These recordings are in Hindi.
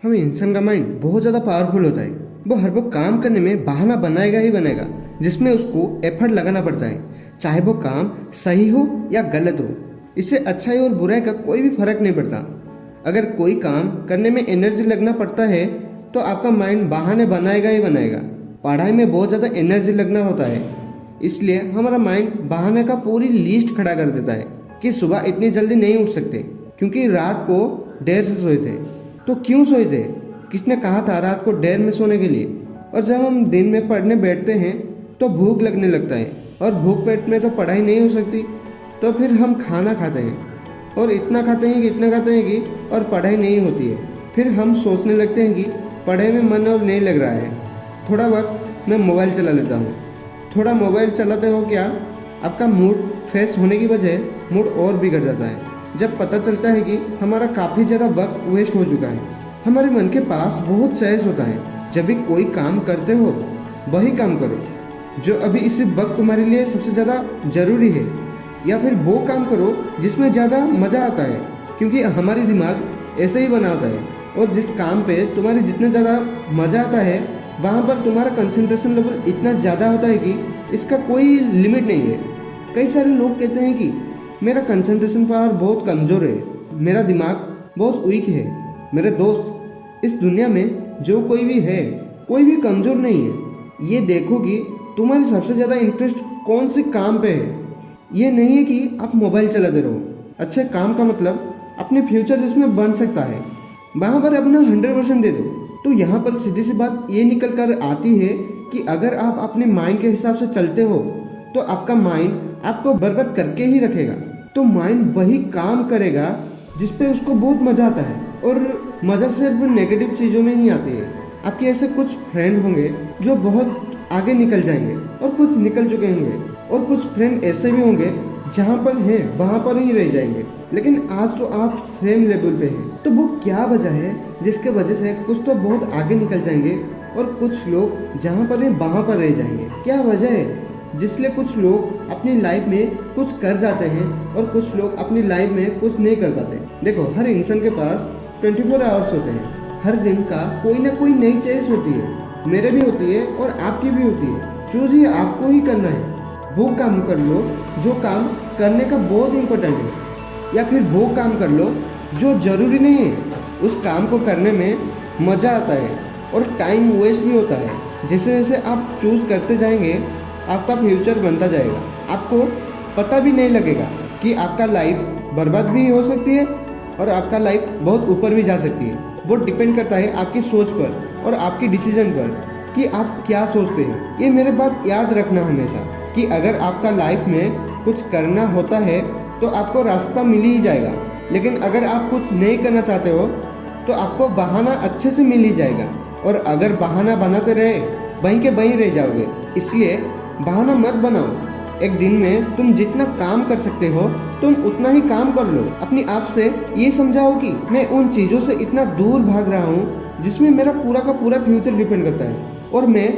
हमें इंसान का माइंड बहुत ज़्यादा पावरफुल होता है। वो हर वो काम करने में बहाना बनाएगा ही बनाएगा जिसमें उसको एफर्ट लगाना पड़ता है, चाहे वो काम सही हो या गलत हो। इससे अच्छाई और बुराई का कोई भी फर्क नहीं पड़ता। अगर कोई काम करने में एनर्जी लगना पड़ता है तो आपका माइंड बहाने बनाएगा ही बनाएगा। पढ़ाई में बहुत ज़्यादा एनर्जी लगना होता है, इसलिए हमारा माइंड बहाने का पूरी लिस्ट खड़ा कर देता है कि सुबह इतनी जल्दी नहीं उठ सकते क्योंकि रात को देर से सोए थे। तो क्यों सोए थे? किसने कहा था रात को देर में सोने के लिए? और जब हम दिन में पढ़ने बैठते हैं तो भूख लगने लगता है, और भूख पेट में तो पढ़ाई नहीं हो सकती। तो फिर हम खाना खाते हैं और इतना खाते हैं कि इतना खाते हैं कि और पढ़ाई नहीं होती है। फिर हम सोचने लगते हैं कि पढ़ाई में मन और नहीं लग रहा है, थोड़ा वक्त मैं मोबाइल चला लेता हूँ। थोड़ा मोबाइल चलाते हो क्या आपका मूड फ्रेश होने की बजाय मूड और बिगड़ जाता है। जब पता चलता है कि हमारा काफ़ी ज़्यादा वक्त वेस्ट हो चुका है। हमारे मन के पास बहुत चॉइस होता है। जब भी कोई काम करते हो वही काम करो जो अभी इसी वक्त तुम्हारे लिए सबसे ज़्यादा ज़रूरी है, या फिर वो काम करो जिसमें ज़्यादा मज़ा आता है, क्योंकि हमारी दिमाग ऐसे ही बना होता है। और जिस काम पे तुम्हारे जितना ज़्यादा मज़ा आता है वहाँ पर तुम्हारा कंसंट्रेशन लेवल इतना ज़्यादा होता है कि इसका कोई लिमिट नहीं है। कई सारे लोग कहते हैं कि मेरा कंसंट्रेशन पावर बहुत कमज़ोर है, मेरा दिमाग बहुत वीक है। मेरे दोस्त, इस दुनिया में जो कोई भी है कोई भी कमज़ोर नहीं है। ये देखो कि तुम्हारी सबसे ज़्यादा इंटरेस्ट कौन से काम पे है। ये नहीं है कि आप मोबाइल चलाते रहो। अच्छे काम का मतलब अपने फ्यूचर जिसमें बन सकता है वहाँ पर अपना 100% दे दो। तो यहाँ पर सीधी सी बात ये निकल कर आती है कि अगर आप अपने माइंड के हिसाब से चलते हो तो आपका माइंड आपको बर्बाद करके ही रखेगा। तो माइंड वही काम करेगा जिस पे उसको बहुत मज़ा आता है, और मज़ा सिर्फ नेगेटिव चीज़ों में ही आती है। आपके ऐसे कुछ फ्रेंड होंगे जो बहुत आगे निकल जाएंगे और कुछ निकल चुके होंगे, और कुछ फ्रेंड ऐसे भी होंगे जहाँ पर है वहाँ पर ही रह जाएंगे। लेकिन आज तो आप सेम लेवल पे हैं। तो वो क्या वजह है जिसके वजह से कुछ तो बहुत आगे निकल जाएंगे और कुछ लोग जहाँ पर हैं वहाँ पर रह जाएंगे? क्या वजह है जिसलिए कुछ लोग अपनी लाइफ में कुछ कर जाते हैं और कुछ लोग अपनी लाइफ में कुछ नहीं कर पाते? देखो, हर इंसान के पास 24 आवर्स होते हैं। हर दिन का कोई ना कोई नई चॉइस होती है। मेरे भी होती है और आपकी भी होती है। चूज ये आपको ही करना है। वो काम कर लो जो काम करने का बहुत इम्पोर्टेंट है, या फिर वो काम कर लो जो ज़रूरी नहीं है। उस काम को करने में मज़ा आता है और टाइम वेस्ट भी होता है। जैसे जैसे आप चूज़ करते जाएंगे आपका फ्यूचर बनता जाएगा। आपको पता भी नहीं लगेगा कि आपका लाइफ बर्बाद भी हो सकती है और आपका लाइफ बहुत ऊपर भी जा सकती है। वो डिपेंड करता है आपकी सोच पर और आपकी डिसीजन पर कि आप क्या सोचते हैं। ये मेरे बात याद रखना हमेशा कि अगर आपका लाइफ में कुछ करना होता है तो आपको रास्ता मिल ही जाएगा। लेकिन अगर आप कुछ नहीं करना चाहते हो तो आपको बहाना अच्छे से मिल ही जाएगा, और अगर बहाना बनाते रहे वहीं के वहीं रह जाओगे। इसलिए बहाना मत बनाओ। एक दिन में तुम जितना काम कर सकते हो तुम उतना ही काम कर लो। अपनी आप से ये समझाओ कि मैं उन चीज़ों से इतना दूर भाग रहा हूँ जिसमें मेरा पूरा का पूरा फ्यूचर डिपेंड करता है, और मैं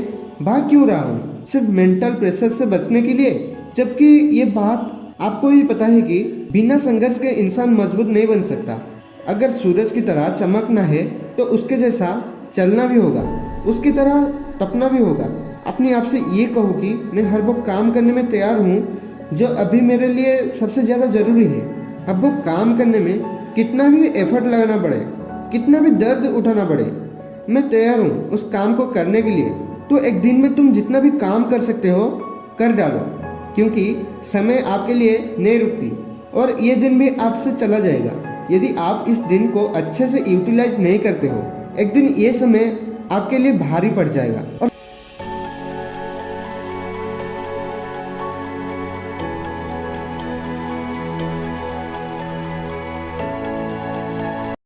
भाग क्यों रहा हूँ सिर्फ मेंटल प्रेशर से बचने के लिए। जबकि ये बात आपको भी पता है कि बिना संघर्ष के इंसान मजबूत नहीं बन सकता। अगर सूरज की तरह चमकना है तो उसके जैसा चलना भी होगा, उसकी तरह तपना भी होगा। अपने आप से ये कहो कि मैं हर वो काम करने में तैयार हूँ जो अभी मेरे लिए सबसे ज़्यादा ज़रूरी है। अब वो काम करने में कितना भी एफर्ट लगाना पड़े, कितना भी दर्द उठाना पड़े, मैं तैयार हूँ उस काम को करने के लिए। तो एक दिन में तुम जितना भी काम कर सकते हो कर डालो, क्योंकि समय आपके लिए नहीं रुकती और ये दिन भी आपसे चला जाएगा। यदि आप इस दिन को अच्छे से यूटिलाइज नहीं करते हो, एक दिन ये समय आपके लिए भारी पड़ जाएगा और